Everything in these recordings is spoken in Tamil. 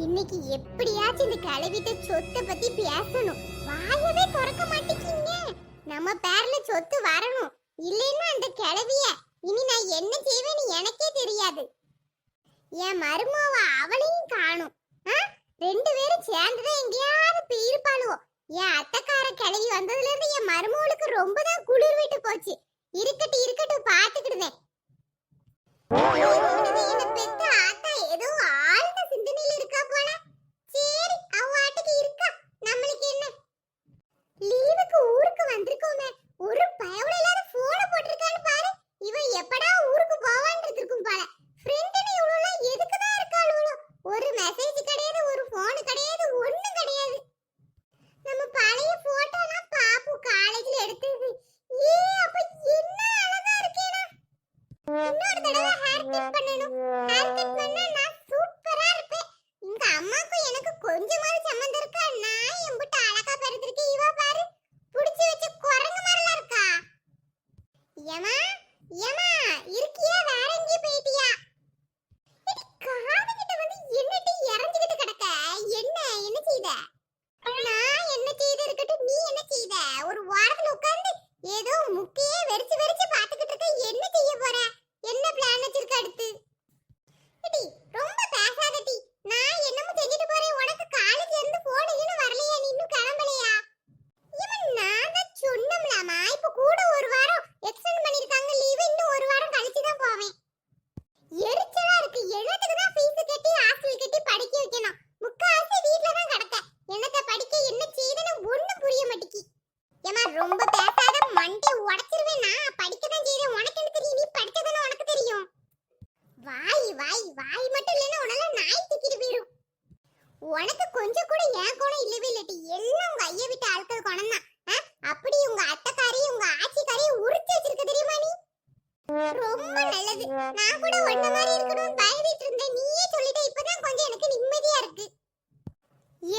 இன்னைக்கு எப்படியாச்சும் இந்த கிளவிட்ட சொத்தை பத்தி பேசணும். வாயவே திறக்க மாட்டேங்கீங்க. நம்ம பேர்ல சொத்து வரணும், இல்லைன்னா அந்த கிளவிய இனி நான் என்ன செய்வேன்னு எனக்கே தெரியாது. என் மருமவ அவளையும் காணும். ரெண்டு பேரும் சேர்ந்துதான் எங்கேயாவது போயிருப்பாளுவோ. என் அத்தைக்கார கிளவி வந்ததுல இருந்து என் மருமவளுக்கு ரொம்ப தான் குளிர் விட்டு போச்சு. இருக்கட்டும் இருக்கட்டும் பாத்துக்கிடுவேன். பெத்த ஆத்தா ஏதோ ஆழ்ந்த சிந்தனையில இருக்கா போல. சரி அவ ஆட்டுக்கு இருக்கா, நம்மளுக்கு என்ன. லீவுக்கு ஊருக்கு வந்திருக்கோமே, ஒரு பயவுல இல்லாத போன போட்டிருக்கான்னு பாரு. இவ எப்படா ஊருக்கு போவான்னு இருக்கும் போல. ஃப்ரெண்டுன்னு இவ்வளோ எதுக்கு தான் இருக்காளோ? ஒரு மெசேஜ் கிடையாது, ஒரு போன் கிடையாது, ஒண்ணும் கிடையாது. நம்ம பழைய போட்டோலாம் பாப்பு காலேஜ்ல எடுத்தது. ஏ அப்ப என்ன அழகா இருக்கேனா. இன்னொரு தடவை ஹேர் கட் பண்ணனும். ஹேர் கட் பண்ணா நான் சூப்பரா இருப்பேன். எங்க அம்மாக்கு எனக்கு கொஞ்சமாவது சம்மந்தம் இருக்கா? நான் எம்புட்டு அழகா பிறந்திருக்கேன். இவ பாரு, புடிச்சு வச்ச குரங்கு மாதிரில இருக்கா. ஏமா ஏமா இருக்கியா? வேற எங்கேயும் போயிட்டியா? காது கிட்ட வந்து என்னட்டி இறஞ்சிக்கிட்டு கிடக்க? என்ன செய்த? நான் என்ன செய்து இருக்கட்டும், நீ என்ன செய்த? ஒரு வாரத்துல உட்கார்ந்து ஏதோ முக்கையே வெறிச்சு வெறிச்சு பாத்துக்கிட்டு இருக்க. என்ன செய்ய போற? என்ன பிளான் வச்சிருக்க அடுத்து? டி ரொம்ப பேசாதடி. நான் என்னமோ செஞ்சிட்டு போறேன். உனக்கு காலேஜ்ல இருந்து போன் இன்னும் வரலையா? நீ இன்னும் கிளம்பலையா? இவன் நான் தான் சொன்னம்லாமா, இப்ப கூட ஒரு வாரம் எக்ஸ்டெண்ட் பண்ணிருக்காங்க லீவு. இன்னும் ஒரு வாரம் கழிச்சு தான் போவேன். எரிச்சலா இருக்கு. என்னத்துக்கு தான் ஃபீஸ் கட்டி ஹாஸ்டல் கட்டி படிக்க வைக்கணும்? முக்காவாசி வீட்ல தான் கிடக்க. என்னத்த படிக்க என்ன செய்தன்னு ஒண்ணும் புரிய மாட்டேங்கி. ஏமா ரொம்ப பேசாத, மண்டே உடைச்சிருவேன். நான் படிக்க தான் செய்றேன். உனக்கு என்ன தெரியும்? நீ படிச்சதானே உனக்கு தெரியும். வாய் வாய் வாய் மட்டும் இல்லைன்னா உன்னால நாய் தூக்கிட்டு போயிடும். உனக்கு கொஞ்சம் கூட ஏன் குணம் இல்லவே இல்லட்டி. எல்லாம் உங்க ஐயா விட்டு ஆட்கள் குணம் தான். அப்படி உங்க அத்தைக்காரி உங்க ஆச்சிக்காரியை உரிச்சு வச்சிருக்க தெரியுமா நீ? ரொம்ப நல்லது. நான் கூட ஒன்ன மாதிரி இருக்கணும்னு பயந்துட்டு இருந்தேன். நீயே சொல்லிட்ட, இப்பதான் கொஞ்சம் எனக்கு நிம்மதியா இருக்கு.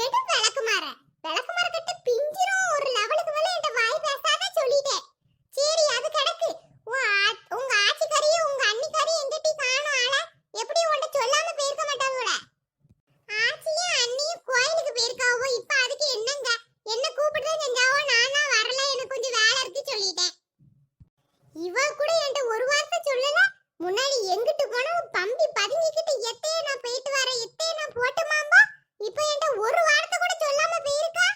எடு விளக்குமாற. விளக்குமாற கட்டு பிஞ்சிரும். ஒரு லெவலுக்கு மேல என்கிட்ட வாய் பேசாத சொல்லிட்டேன். சரி அது கிடக்கு. உங்க ஆச்சிக்காரியும் உங்க அண்ணிக்காரியும் எங்கிட்ட காணும் ஆள. எப்படி உன்கிட்ட சொல்லாம போயிருக்க மாட்டாங்கள? ஆச்சியும் அண்ணியும் கோயிலுக்கு போயிருக்காவோ. இப்ப அதுக்கு என்னங்க? என்ன கூப்பிட்டு செஞ்சாவோ? நானா வரல, எனக்கு கொஞ்சம் வேலை இருக்கு சொல்லிட்டேன். இவ கூட என்கிட்ட ஒரு வார்த்தை சொல்லல. முன்னாடி எங்கிட்டு போனோம் தம்பி பதுங்கிக்கிட்டு எத்தையே நான் போயிட்டு வரேன், எத்தையே நான் போட்டுமாம்பா. இப்போ என்கிட்ட ஒரு வார்த்தை கூட சொல்லாம போயிருக்கா.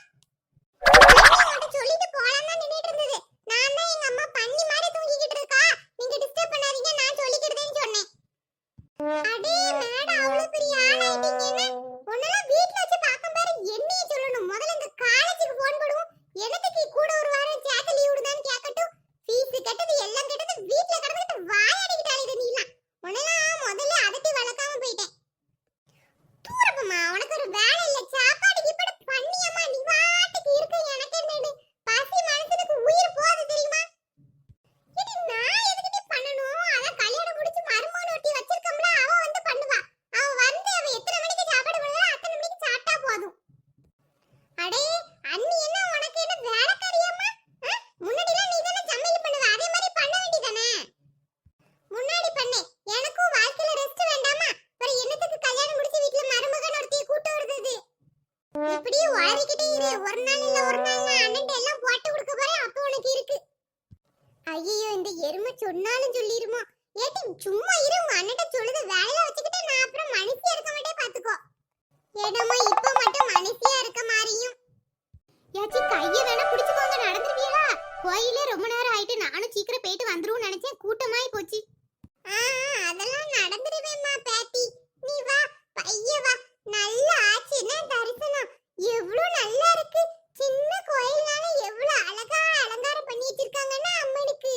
சொல்லிட்டு போலாம் தான் நின்னுட்டு இருந்தது. நான் தான் எங்க அம்மா பண்ணி மாதிரி தூங்கிக்கிட்டு இருக்கா, நீங்க டிஸ்டர்ப் பண்ணாதீங்க, நான் சொல்லிக்கிட்டேன்னு சொன்னேன். அடே மேடம், அவ்வளவு பெரிய ஆளாயிட்டீங்கன்னா உன்னெல்லாம் வீட்ல வச்சு பார்க்க பாரு. என்னைய சொல்லணும். முதல்ல இந்த காலேஜுக்கு போன் போடுவோம். என்னத்துக்கு கூட ஒரு வாரம் சேர்த்து லீவ் விடுதான்னு கேட்கட்டும். ஃபீஸ் கட்டது எல்லாம் கட்டது வீட்ல கடந்துட்டு வாயாடிக்கிட்டாலே நீலாம். உன்னெல்லாம் முதல்ல அதட்டி வளர்க்காம போயிட்டேன். தூரப்பமா, உனக்கு ஒரு வேலை இல்ல. சாப்பாடு இப்படி பண்ணியம்மா, நீ வாட்டுக்கு இருக்க. எனக்கு என்னது பசி மனசுக்கு உயிர் போகுது தெரியுமா? இது நான் எதுக்கிட்ட பண்ணணும்? அத கல்யாணம் முடிச்சு மருமகன் ஒட்டி வச்சிருக்கோம்ல, அவ வந்து பண்ணுவா. அவ வந்து அவ எத்தனை மணிக்கு சாப்பாடு பண்ணுவா அத்தனை மணிக்கு சாப்பிட்டா போதும். அடே அண்ணி, என்ன உனக்கு என்ன வேலைக்காரியாமா? முன்னாடிலாம் நீ தானே சமையல் பண்ணுவ, அதே மாதிரி பண்ண வேண்டியதானே? முன்னாடி பண்ணே. எனக்கும் வாழ்க்கையில ரெஸ்ட் வேண்டாமா? அப்புறம் என்னத்துக்கு கல்யாணம் முடிச்சு வீட்ல மருமகன் ஒருத்தியை கூட்ட வருது? இப்படியே வாரிக்கிட்டே இரு. ஒரு நாள் இல்ல ஒரு நாள் நான் அண்ணன்ட்ட எல்லாம் போட்டு கொடுக்க போறேன். அப்ப உனக்கு இருக்கு. ஐயோ, இந்த எருமை சொன்னாலும் சொல்லிருமா? ஏட்டி சும்மா இரு. உங்க அண்ணன்ட்ட சொல்லுத வேலையா வச்சுக்கிட்டு நான் அப்புறம் மனுஷியா இருக்க மாட்டே பாத்துக்கோ. ஏடமா இப்ப மட்டும் மனுஷியா இருக்க மாதிரியும். யாச்சி கைய வேணா பிடிச்சுக்கோங்க. நடந்துருவீங்களா? கோயிலே ரொம்ப நேரம் ஆயிட்டு நானும் சீக்கிரம் போயிட்டு வந்துருவோம்னு நினைச்சேன். கூட்டமாய் போச்சு. அதெல்லாம் நடந்துருவேம்மா பேத்தி. நீ வா, பைய வா. நல்ல ஆச்சுன்னா தரிசனம் எவ்வளவு நல்லா இருக்கு. சின்ன கோயில்னால எவ்வளவு அழகா அலங்காரம் பண்ணி வச்சிருக்காங்கன்னா அம்மனுக்கு.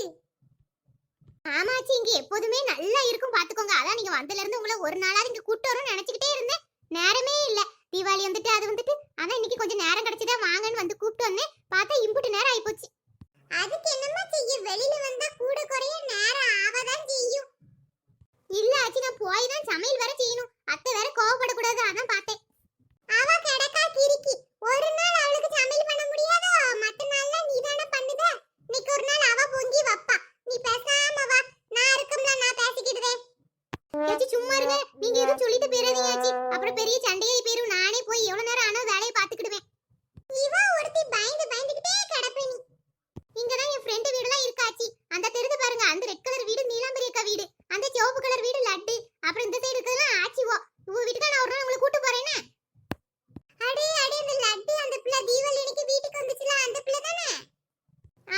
ஆமாச்சி, இங்க எப்போதுமே நல்லா இருக்கும் பாத்துக்கோங்க. அதான் நீங்க வந்ததுல இருந்து உங்களை ஒரு நாளாவது இங்க கூட்டு வரும்னு நினைச்சுக்கிட்டே இருந்தேன். நேரமே இல்ல. தீபாவளி வந்துட்டு அது வந்துட்டு, ஆனா இன்னைக்கு கொஞ்சம் நேரம் கிடைச்சதா வாங்கன்னு வந்து கூப்பிட்டு வந்தேன். பார்த்தா இம்புட்டு நேரம் ஆயிப்போச்சு. அதுக்கு என்னமா செய்ய? வெளியில வந்தா கூட குறைய நேரம் ஆவதான் செய்யும். இல்ல ஆச்சி, நான் போய் தான் சமையல் வேற செய்யணும். அத்தை வேற கோவப்படக்கூடாது, அதான் பார்த்தேன். அவ கிடக்கா கிறுக்கி. ஒரு நாள் அவளுக்கு சமையல் பண்ண முடியாதோ? மத்த நாள்ல நீ தானே பண்ணுத. இன்னைக்கு ஒரு நாள் அவ பொங்கி வப்பா. நீ பேசாம வா, நான் இருக்கம்ல, நான் பேசிக்கிடுவேன். சும்மா இருங்க, நீங்க எதுவும் சொல்லிட்டு போயிடாதீங்க ஆச்சி. அப்புறம் பெரிய சண்டை மண்டையை பேரும் நானே போய் எவ்வளவு நேரம் ஆனா வேலையை பாத்துக்கிடுவேன். இவ ஒருத்தி பயந்து பயந்துகிட்டே கிடப்பே நீ. இங்கதான் என் ஃப்ரெண்ட் வீடுலாம் இருக்காச்சி. அந்த தெரிந்து பாருங்க, அந்த ரெட் கலர் வீடு நீலாம்பரி அக்கா வீடு, அந்த சிவப்பு கலர் வீடு லட்டு, அப்புறம் இந்த சைடு இருக்கிறதுலாம் ஆச்சிவோ. உங்க வீட்டுக்கு நான் ஒரு நாள் உங்களை கூட்டு போறேனே. அடே அடே, அந்த லட்டு அந்த பிள்ளை தீபாவளி அன்னைக்கு வீட்டுக்கு வந்துச்சுல, அந்த பிள்ளை தானே?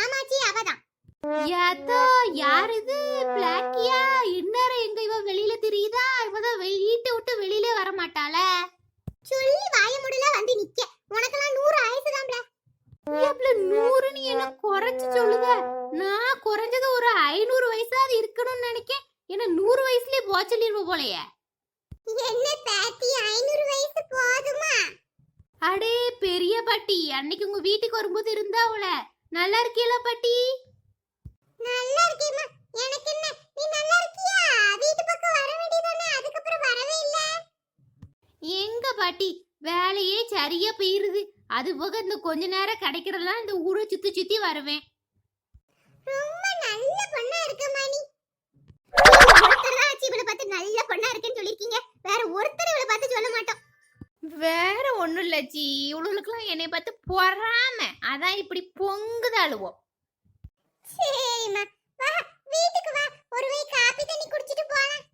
ஆமாச்சி, அவதான். யாத்தோ யார் இது? பிளாக்கியா? இந்நேரம் எங்க இவ வெளியில தெரியுதா? இவதான் வீட்டை விட்டு வெளியிலே வர மாட்டாள. சொல்லி வாய முடியல வந்து நிக்க. உனக்கெல்லாம் 100 ஆயிடுதாம்ல. ஏப்ல 100 நீ என்ன குறைச்சு சொல்லுத? நான் குறைஞ்சது ஒரு 500 வயசாவது இருக்கணும்னு நினைக்கேன். என்ன 100 வயசுலயே போச்சலிருவ போலயே. என்ன பாட்டி, 500 வயசு போதுமா? அடே பெரிய பாட்டி, அன்னைக்கு உங்க வீட்டுக்கு வரும்போது இருந்தாவல. நல்லா இருக்கீல பாட்டி? நல்லா இருக்கேம்மா. எனக்கு என்ன, நீ நல்லா இருக்கியா? வீட்டு பக்கம் வர வேண்டியதானே, அதுக்கப்புறம் வரவே இல்ல. எங்க பாட்டி, வேலையே சரியா போயிருது. அது போக இந்த கொஞ்ச நேரம் கிடைக்கிறதெல்லாம் இந்த ஊரை சுத்தி சுத்தி வருவேன். ரொம்ப நல்ல பொண்ணா இருக்கம்மா நீ. ஒருத்தர் தான் இவளை பார்த்து நல்ல பொண்ணா இருக்கேன்னு சொல்லிருக்கீங்க. வேற ஒருத்தர் இவளை பார்த்து சொல்ல மாட்டோம். வேற ஒண்ணும் இல்லச்சி, இவளுக்கெல்லாம் என்னை பார்த்து பொறாம, அதான் இப்படி பொங்குதாளுவோம். சரிம்மா, வா வீட்டுக்கு வா, ஒரு வை காபி தண்ணி குடிச்சிட்டு போலாம்.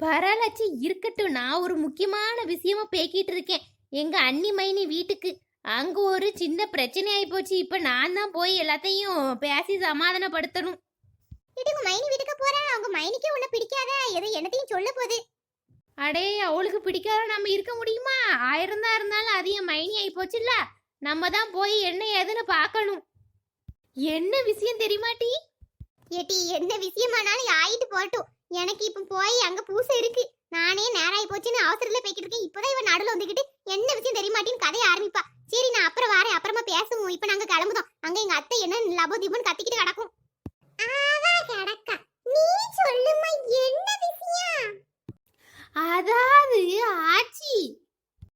பரவாயில்லச்சி, இருக்கட்டும். நான் ஒரு முக்கியமான விஷயமா பேக்கிட்டு இருக்கேன். எங்க அண்ணி மைனி வீட்டுக்கு அங்க ஒரு சின்ன பிரச்சனை ஆயி போச்சு. இப்ப நான் தான் போய் எல்லாத்தையும் பேசி சமாதானப்படுத்தணும். இதுக்கு மைனி வீட்டுக்கு போறேன். அவங்க மைனிக்கு உன்னை பிடிக்காத, எதை என்னத்தையும் சொல்ல போகுது. அடே, அவளுக்கு பிடிக்காத நம்ம இருக்க முடியுமா? 1000 தான் இருந்தாலும் அது என் மைனி ஆயி போச்சுல்ல. நம்ம தான் போய் என்ன ஏதுன்னு பார்க்கணும். என்ன விஷயம் தெரியுமாட்டி? ஏட்டி, என்ன விஷயமானாலும் ஆயிட்டு போட்டும். எனக்கு இப்ப போய் அங்க பூசை இருக்கு. நானே நேராயி போச்சுன்னு அவசரத்துல போய்கிட்டு இருக்கேன். இப்பதான் இவன் நடுல வந்துகிட்டு என்ன விஷயம் தெரியுமாட்டின்னு கதையை ஆரம்பிப்பா. சரி, நான் அப்புறம் வரேன், அப்புறமா பேசுவோம். இப்ப நாங்க கிளம்புதோம். அங்க எங்க அத்தை என்ன லபோ தீபன் கத்திக்கிட்டு கிடக்கும். கிடக்கா, நீ சொல்லுமா, என்ன விஷயம்? அதாவது ஆச்சி,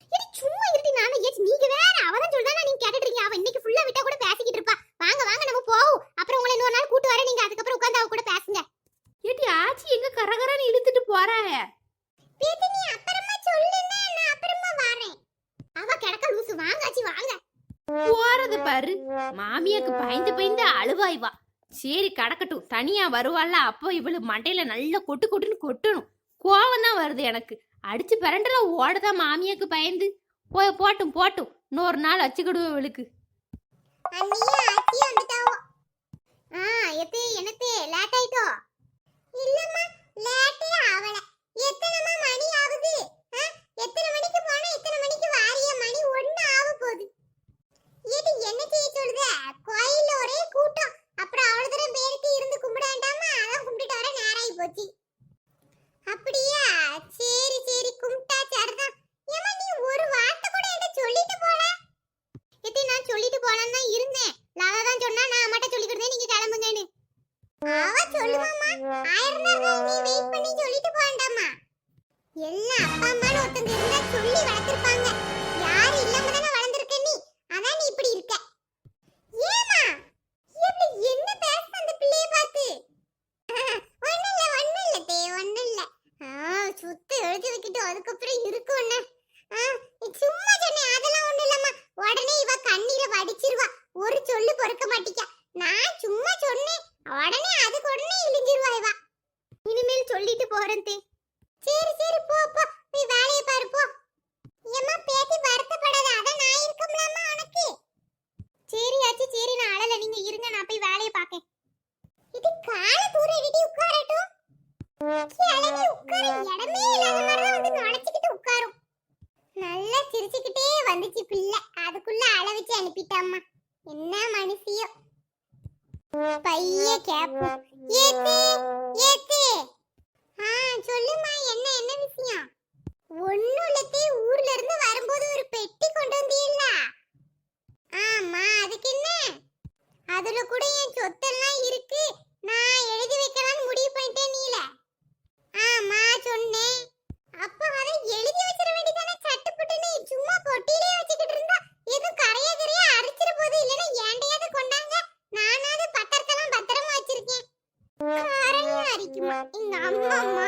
இது சும்மா இருட்டி. நானும் ஏச்சு, நீங்க வேற அவதான் சொல்றா, நீங்க கேட்டுட்டு இருக்கீங்க. அவ இன்னைக்கு ஃபுல்லா விட்டா கூட பேசிக்கிட்டு இருப்பா. வாங்க வாங்க, நம்ம போவோம். அப்புறம் உங்களை இன்னொரு நாள் கூட்டு வரேன். நீங்க அதுக்கப்புறம் உட்கார்ந்து அவ கூட பேசுங்க. ஏட்டி ஆச்சி எங்க கரகரன்னு இழுத்துட்டு போறாய? பேத்தி, நீ அப்புறமா சொல்லுன்னா நான் அப்புறமா வரேன். அவ கிடக்க லூசு. வாங்க ஆச்சி, வாங்க. போறது பாரு, மாமியாக்கு பயந்து பயந்து அழுவாய்வா. சரி கடக்கட்டும், தனியா வருவாள்ல, அப்போ இவளு மண்டையில நல்லா கொட்டு கொட்டுன்னு கொட்டணும். கோவம் தான் வருது எனக்கு. அடிச்சு பிறண்டல ஓடதான் மாமியாக்கு பயந்து. போட்டும் போட்டும், இன்னொரு நாள் வச்சுக்கிடுவோம் இவளுக்கு. அண்ணியா ஆச்சி வந்துட்டாவோ. எத்தே என்னத்தே லேட் ஆயிட்டோ? இல்லம்மா, லேட்டே ஆவல. எத்தனைமா மணி ஆகுது? எத்தனை மணிக்கு போனா எத்தனை மணிக்கு வாரிய? மணி 1 ஆக போகுது. ஏடி, என்ன செய்ய சொல்லுத? கோயில்ல ஒரே கூட்டம். அப்புறம் அவ்வளவு தூரம் பேருக்கு இருந்து கும்பிடாண்டாமா, அதான் கும்பிட்டு வர நேரம் ஆகி போச்சு. அப்படியா? சரி சரி, கும்பிட்டா சரிதான். ஏமா, நீ ஒரு வார்த்தை கூட என்கிட்ட சொல்லிட்டு போல. எத்தி, நான் சொல்லிட்டு போலான்னு தான் இருந்தேன். லாலா தான் சொன்னா, நான் அம்மாட்ட சொல்லிக்கிட்டே நீங்க கிளம்புங்கன்னு. அவ சொல்லுவாமா, 1000 நாள் நீ வெயிட் பண்ணி சொல்லிட்டு போண்டாமா. எல்லாம் அப்பா அம்மான்னு ஒருத்தங்க இருந்தா சொல்லி வளர்த்திருப்பாங்க. யாரு இல்லாம தானே வளர்ந்திருக்க நீ. அதான் நீ இப்படி இருக்க. ஏமா இப்படி என்ன பேச அந்த பிள்ளைய பார்த்து? ஒண்ணும் இல்ல தே, ஒண்ணும் இல்ல. சுத்த எழுதி வைக்கிட்டு அதுக்கப்புறம் இருக்கும்னு. சும்மா சொன்னேன், அதெல்லாம் ஒண்ணும் இல்லம்மா. உடனே இவ கண்ணீரை வடிச்சிருவா. ஒரு சொல்லு பொறுக்க மாட்டிக்க. நான் சும்மா சொன்னேன், உடனே அதுக்கு உடனே இழிஞ்சிருவா இவ. இனிமேல் சொல்லிட்டு போறேன் தே. சரி சரி, போ போ, நீ வேலையை பாரு போ. ஏம்மா பேத்தி, வருத்தப்படாத, அதான் நான் இருக்கம்லாமா உனக்கு. சரி ஆச்சி, சரி, நான் அழல, நீங்க இருங்க, நான் போய் வேலையை பார்க்கேன். இது கால தூர இடி உட்காரட்டும். கிளம்பி உட்கார இடமே இல்லாத மாதிரி வந்து நுழைச்சிக்கிட்டு உட்காரும். நல்லா சிரிச்சுக்கிட்டே வந்துச்சு பிள்ளை. அதுக்குள்ள அழ வச்சு அனுப்பிட்டாம்மா. என்ன மனுஷியோ. பைய கேப்போம். ஏத்தே ஏத்தே. சொல்லுமா, என்ன என்ன விஷயம்? ஒண்ணும் இல்லத்தே, ஊர்ல இருந்து வரும்போது ஒரு பெட்டி கொண்டு வந்தீல்ல? ஆமா, அதுக்கு என்ன? அதுல கூட என் சொத்தெல்லாம் இருக்கு. நான் எழுதி வைக்கலாம்னு முடிவு பண்ணிட்டேன் நீல. ஆமா சொன்னேன். அப்ப அதை எழுதி வச்சிர வேண்டியதானே சட்டுப்புட்டுன்னு. சும்மா பொட்டியிலே வச்சுக்கிட்டு இருந்தா எதுவும் கரையா அரிச்சிர போது. இல்லைன்னா ஏண்டையாவது கொண்டாங்க. நானாவது பத்திரத்தெல்லாம் பத்திரமா வச்சிருக்கேன். கரையா அரிக்குமா எங்க அம்மா?